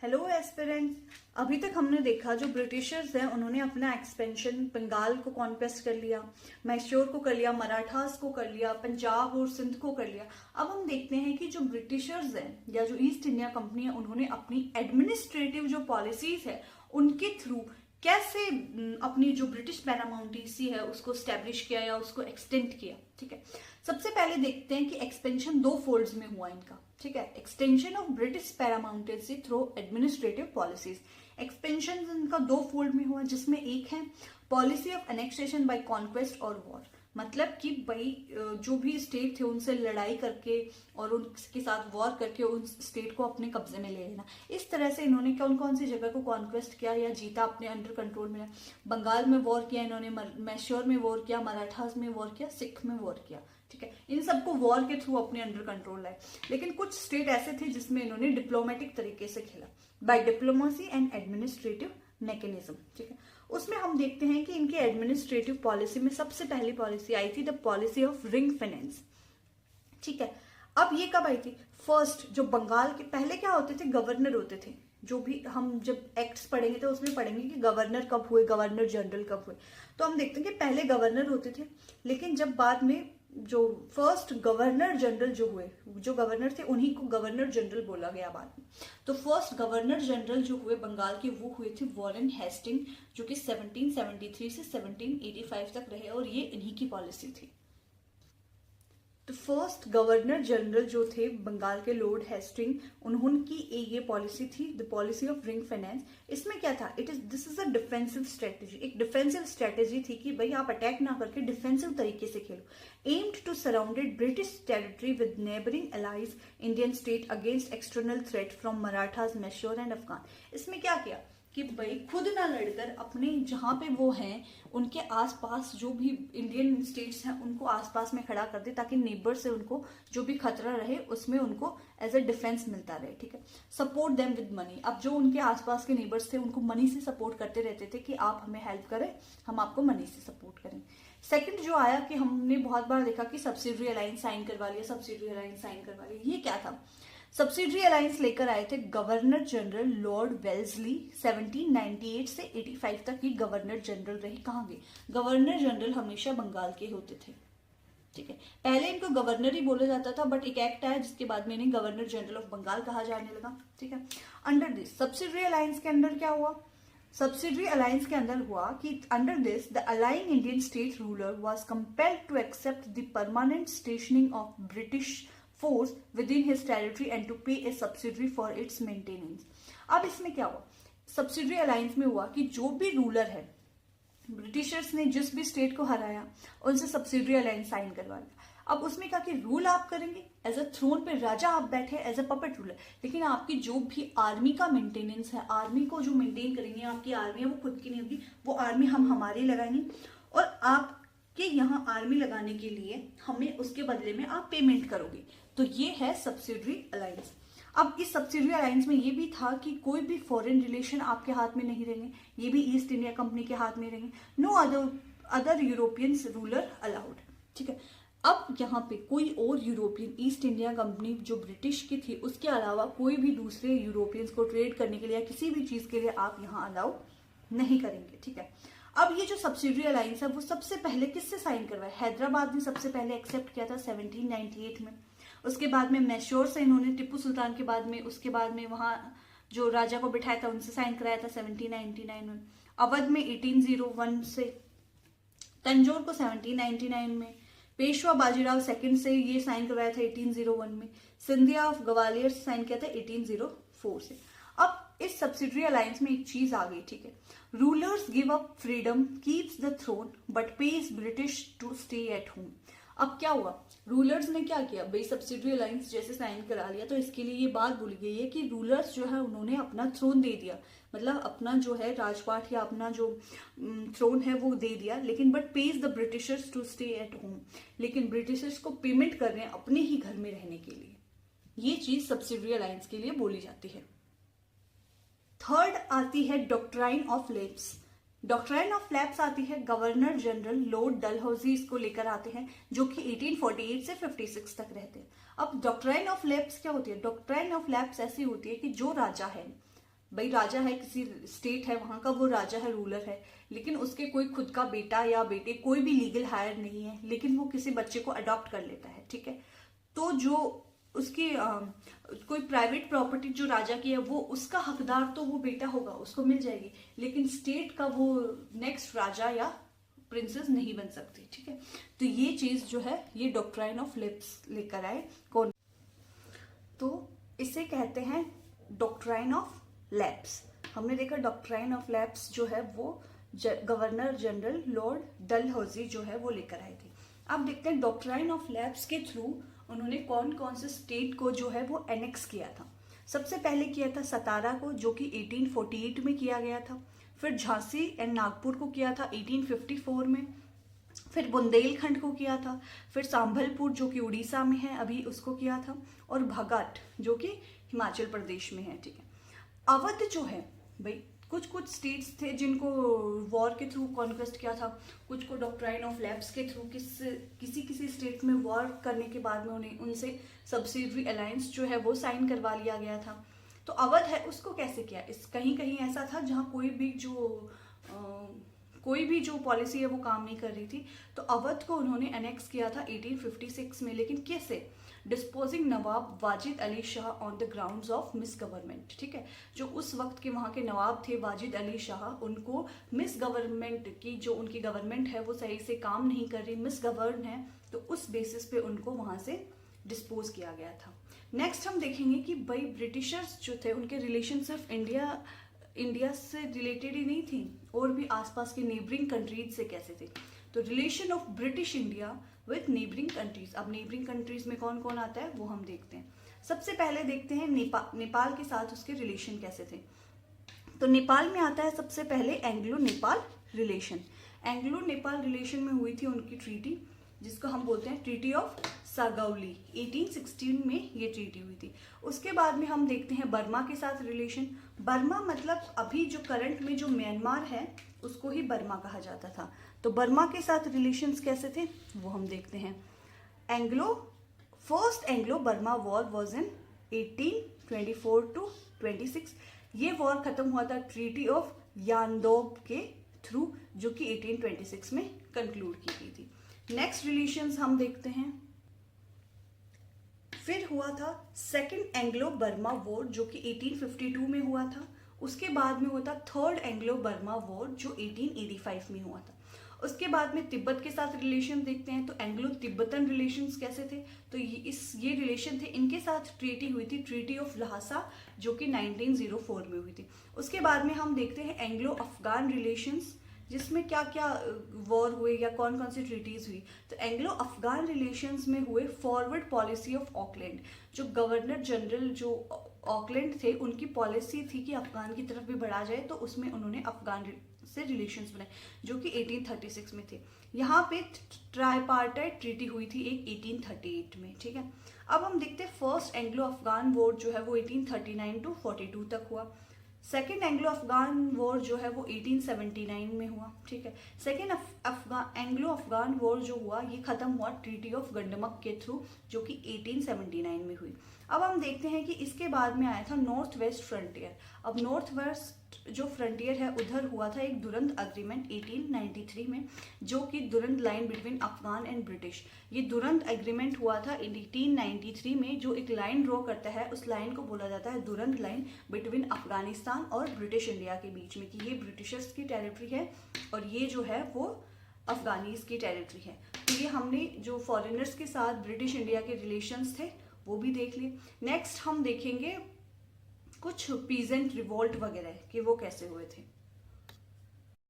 Hello aspirants. अभी तक हमने देखा जो ब्रिटिशर्स हैं उन्होंने अपना एक्सपेंशन बंगाल को कॉन्क्वेस्ट कर लिया, मैसूर को कर लिया, मराठास को कर लिया, पंजाब और सिंध को कर लिया। अब हम देखते हैं कि जो ब्रिटिशर्स हैं या जो ईस्ट इंडिया कंपनी है उन्होंने अपनी एडमिनिस्ट्रेटिव जो पॉलिसीज है उनके थ्रू कैसे अपनी जो ब्रिटिश पैरामाउंटेसी है उसको स्टैब्लिश किया या उसको एक्सटेंड किया। ठीक है, सबसे पहले देखते हैं कि एक्सपेंशन दो फोल्ड्स में हुआ इनका। ठीक है, extension of British paramountcy through administrative policies. Expansion इनका दो फोल्ड में हुआ, जिसमें एक है policy of annexation by conquest और वॉर। मतलब कि भाई जो भी स्टेट थे उनसे लड़ाई करके और उनके साथ वॉर करके उन स्टेट को अपने कब्जे में ले लेना। इस तरह से इन्होंने कौन कौन सी जगह को कॉन्क्वेस्ट किया या जीता, अपने अंडर कंट्रोल में। बंगाल में वॉर किया इन्होंने, मैसूर में वॉर किया, मराठास में वॉर किया, सिख में वॉर किया। ठीक है, इन सबको वॉर के थ्रू अपने अंडर कंट्रोल लाए। लेकिन कुछ स्टेट ऐसे थे जिसमें इन्होंने डिप्लोमेटिक तरीके से खेला, by diplomacy and administrative mechanism. ठीक है, उसमें हम देखते हैं कि इनके एडमिनिस्ट्रेटिव पॉलिसी में सबसे पहली पॉलिसी आई थी the policy of ring finance. ठीक है, अब ये कब आई थी? फर्स्ट जो बंगाल के पहले क्या होते थे, गवर्नर होते थे। जो भी हम जब एक्ट्स पढ़ेंगे तो उसमें पढ़ेंगे कि गवर्नर कब हुए, गवर्नर जनरल कब हुए। तो हम देखते हैं कि पहले गवर्नर होते थे, लेकिन जब बाद में जो फर्स्ट गवर्नर जनरल जो हुए, जो गवर्नर थे उन्हीं को गवर्नर जनरल बोला गया बाद में। तो फर्स्ट गवर्नर जनरल जो हुए बंगाल के वो हुए थे वॉरेन हेस्टिंग, जो कि 1773 से 1785 तक रहे और ये इन्हीं की पॉलिसी थी। तो फर्स्ट गवर्नर जनरल जो थे बंगाल के लॉर्ड हेस्टिंग, उन्होंने ये पॉलिसी थी the policy of ring finance. इसमें क्या था, this is a defensive strategy. एक डिफेंसिव स्ट्रेटेजी थी कि भाई आप अटैक ना करके डिफेंसिव तरीके से खेलो। Aimed to surrounded British territory with neighbouring allies Indian state against external threat from Marathas, Mysore and Afghan. इसमें क्या किया कि भाई खुद ना लड़कर अपने जहां पे वो हैं उनके आसपास जो भी इंडियन स्टेट्स हैं उनको आसपास में खड़ा कर दे, ताकि नेबर से उनको जो भी खतरा रहे उसमें उनको एज अ डिफेंस मिलता रहे। ठीक है, सपोर्ट देम विद मनी। अब जो उनके आसपास के नेबर्स थे उनको मनी से सपोर्ट करते रहते थे कि आप हमें हेल्प करें, हम आपको मनी से सपोर्ट करें। सेकंड जो आया कि हमने बहुत बार देखा कि सब्सिडरी अलायंस साइन करवा लिया, सब्सिडरी अलायंस साइन करवा लिया। ये क्या था? सब्सिडरी अलायंस लेकर आए थे गवर्नर जनरल लॉर्ड वेल्सली। 1798 से 85 तक ये गवर्नर जनरल रहे। कहाँ गए? गवर्नर जनरल हमेशा बंगाल के होते थे। ठीक है, पहले इनको गवर्नर ही बोला जाता था, बट एक एक्ट आया जिसके बाद में इन्हें गवर्नर जनरल ऑफ बंगाल कहा जाने लगा। ठीक है, अंडर दिस सब्सिडरी अलायंस के अंदर क्या हुआ? सब्सिडरी अलायंस के अंदर हुआ कि under this the allying Indian state ruler was compelled to accept the permanent stationing of British force within his territory and to pay a subsidy for its maintenance। अब इसमें क्या हुआ? सब्सिडरी अलायंस में हुआ कि जो भी रूलर है, ब्रिटिशर्स ने जिस भी स्टेट को हराया उनसे सब्सिडरी अलायंस साइन करवा लिया। अब उसमें क्या कि रूल आप करेंगे, एज अ थ्रोन पे राजा आप बैठे एज अ पपेट रूलर, लेकिन आपकी जो भी आर्मी का मेंटेनेंस है, आर्मी को जो मेंटेन करेंगे, आपकी आर्मी है वो खुद की नहीं होगी, वो आर्मी हम हमारी लगाएंगे और आप कि यहाँ आर्मी लगाने के लिए हमें उसके बदले में आप पेमेंट करोगे। तो ये है सब्सिडरी अलायंस। अब इस सब्सिडरी अलायंस में ये भी था कि कोई भी फॉरेन रिलेशन आपके हाथ में नहीं रहेंगे, ये भी ईस्ट इंडिया कंपनी के हाथ में रहेंगे। No other European ruler allowed. ठीक है, अब यहाँ पे कोई और यूरोपियन, ईस्ट इंडिया कंपनी जो ब्रिटिश की थी उसके अलावा कोई भी दूसरे यूरोपियंस को ट्रेड करने के लिए या किसी भी चीज के लिए आप यहाँ अलाउ नहीं करेंगे। ठीक है, अब ये जो सब्सिडरी अलायंस है वो सबसे पहले किससे साइन करवाया? हैदराबाद ने सबसे पहले एक्सेप्ट किया था 1798 में। उसके बाद में मैसूर से इन्होंने टिप्पू सुल्तान के बाद में, उसके बाद में वहां जो राजा को बिठाया था उनसे साइन कराया था 1799 में। अवध में 1801 से, तंजौर को 1799 में, पेशवा बाजीराव सेकंड से ये साइन करवाया था 1801 में, सिंधिया ऑफ ग्वालियर से साइन किया था 1804 से। अब इस सब्सिडरी अलायंस में एक चीज आ गई। ठीक है, rulers give up freedom, keeps the throne but pays British to stay at home. अब क्या हुआ? रूलर्स ने क्या किया भाई, सब्सिडरी अलायंस जैसे साइन करा लिया तो इसके लिए ये बात बोली गई है कि रूलर्स जो है उन्होंने अपना थ्रोन दे दिया, मतलब अपना जो है राजपाट या अपना जो थ्रोन है वो दे दिया, लेकिन but pays the Britishers to stay at home. लेकिन ब्रिटिशर्स को पेमेंट कर रहे हैं अपने ही घर में रहने के लिए। ये चीज सब्सिडरी अलायंस के लिए बोली जाती है। थर्ड आती है doctrine of lapse. Doctrine of lapse आती है गवर्नर जनरल लॉर्ड डलहौजी इसको लेकर आते हैं, जो कि 1848 से 56 तक रहते हैं। अब डॉक्ट्राइन ऑफ लैप्स क्या होती है? डॉक्ट्राइन ऑफ लैप्स ऐसी होती है कि जो राजा है भाई राजा है, किसी स्टेट है वहां का, वो राजा है, रूलर है, लेकिन उसके कोई खुद का बेटा या बेटे कोई भी लीगल हायर नहीं है, लेकिन वो किसी बच्चे को अडॉप्ट कर लेता है, ठीक है। तो जो उसकी कोई प्राइवेट प्रॉपर्टी जो राजा की है, वो उसका हकदार तो वो बेटा होगा, उसको मिल जाएगी, लेकिन स्टेट का वो नेक्स्ट राजा या प्रिंसेस नहीं बन सकती, ठीक है। तो ये चीज जो है ये डॉक्ट्राइन ऑफ लैप्स लेकर आए कौन, तो इसे कहते हैं डॉक्ट्राइन ऑफ लैप्स। हमने देखा डॉक्ट्राइन ऑफ लैप्स जो है वो गवर्नर जनरल लॉर्ड डलहौजी जो है वो लेकर आए थे। अब देखते हैं डॉक्ट्राइन ऑफ लैप्स के थ्रू उन्होंने कौन कौन से स्टेट को जो है वो एनेक्स किया था। सबसे पहले किया था सतारा को, जो कि 1848 में किया गया था। फिर झांसी एंड नागपुर को किया था 1854 में। फिर बुंदेलखंड को किया था। फिर संबलपुर जो कि उड़ीसा में है अभी, उसको किया था। और भगत जो कि हिमाचल प्रदेश में है, ठीक है। अवध जो है भाई, कुछ कुछ स्टेट्स थे जिनको वॉर के थ्रू कॉन्क्वेस्ट किया था, कुछ को डॉक्ट्राइन ऑफ लैप्स के थ्रू किसी किसी स्टेट में वॉर करने के बाद में उन्हें उनसे सब्सिडरी अलायंस जो है वो साइन करवा लिया गया था। तो अवध है उसको कैसे किया, इस कहीं कहीं ऐसा था जहाँ कोई भी जो पॉलिसी है वो काम नहीं कर रही थी, तो अवध को उन्होंने एनेक्स किया था 1856 में। लेकिन कैसे? Disposing Nawab Wajid Ali Shah on the grounds of miss government, ठीक है। जो उस वक्त के वहाँ के नवाब थे वाजिद अली शाह, उनको मिस गवर्नमेंट की जो उनकी गवर्नमेंट है वो सही से काम नहीं कर रही, मिस गवर्न है, तो उस बेसिस पे उनको वहाँ से डिस्पोज किया गया था। नेक्स्ट हम देखेंगे कि भाई ब्रिटिशर्स जो थे उनके रिलेशन सिर्फ इंडिया से रिलेटेड ही नहीं थी, और भी आसपास के नेबरिंग कंट्रीज से कैसे थे। तो relation of British India with neighbouring countries. अब नेबरिंग कंट्रीज में कौन कौन आता है वो हम देखते हैं। सबसे पहले देखते हैं नेपाल के साथ उसके रिलेशन कैसे थे। तो नेपाल में आता है सबसे पहले Anglo Nepal relation. Anglo Nepal relation में हुई थी उनकी ट्रीटी, जिसको हम बोलते हैं ट्रीटी ऑफ सागौली। 1816 में ये ट्रीटी हुई थी। उसके बाद में हम देखते हैं बर्मा के साथ रिलेशन। बर्मा मतलब अभी जो करंट में जो म्यांमार है उसको ही बर्मा कहा जाता था। तो बर्मा के साथ रिलेशंस कैसे थे वो हम देखते हैं। First Anglo Burma war was in 1824 to 26। ये वॉर खत्म हुआ था ट्रीटी ऑफ यानदोब के थ्रू, जो कि 1826 में कंक्लूड की गई थी। नेक्स्ट रिलेशंस हम देखते हैं। फिर हुआ था सेकंड एंग्लो बर्मा वॉर, जो कि 1852 में हुआ था। उसके बाद में हुआ था थर्ड एंग्लो बर्मा वॉर, जो 1885 में हुआ था। उसके बाद में तिब्बत के साथ रिलेशन देखते हैं। तो एंग्लो तिब्बतन रिलेशंस कैसे थे, तो ये रिलेशन थे, इनके साथ ट्रीटी हुई थी, ट्रीटी ऑफ लहासा, जो कि 1904 में हुई थी। उसके बाद में हम देखते हैं एंग्लो अफगान रिलेशंस, जिसमें क्या क्या वॉर हुए या कौन कौन सी ट्रीटीज हुई। तो एंग्लो अफगान रिलेशंस में हुए फॉरवर्ड पॉलिसी ऑफ ऑकलैंड। जो गवर्नर जनरल जो ऑकलैंड थे उनकी पॉलिसी थी कि अफगान की तरफ भी बढ़ा जाए, तो उसमें उन्होंने अफगान से रिलेशंस बनाए, जो कि 1836 में थे। यहाँ पे ट्राइपार्टाइट ट्रीटी हुई थी एक 1838 में, ठीक है। अब हम देखते हैं फर्स्ट एंग्लो अफगान वॉर जो है वो 1839 to 42 तक हुआ। सेकेंड एंग्लो अफगान वॉर जो है वो 1879 में हुआ, ठीक है। सेकेंड एंग्लो अफगान वॉर जो हुआ ये खत्म हुआ ट्रीटी ऑफ गंडमक के थ्रू, जो कि 1879 में हुई। अब हम देखते हैं कि इसके बाद में आया था नॉर्थ वेस्ट फ्रंटियर। अब नॉर्थ वेस्ट जो फ्रंटियर है उधर हुआ था एक दुरंत अग्रीमेंट 1893 में, जो कि Durand line between Afghan and British. ये दुरंत एग्रीमेंट हुआ था 1893 में। जो एक लाइन ड्रॉ करता है उस लाइन को बोला जाता है दुरंत लाइन बिटवीन अफगानिस्तान और ब्रिटिश इंडिया के बीच में, कि ये ब्रिटिशर्स की टेरिटरी है और ये जो है वो अफगानीज की टेरिटरी है। तो ये हमने जो फॉरेनर्स के साथ ब्रिटिश इंडिया के रिलेशंस थे वो भी देख लिए। नेक्स्ट हम देखेंगे कुछ पीजेंट रिवोल्ट वगैरह कि वो कैसे हुए थे।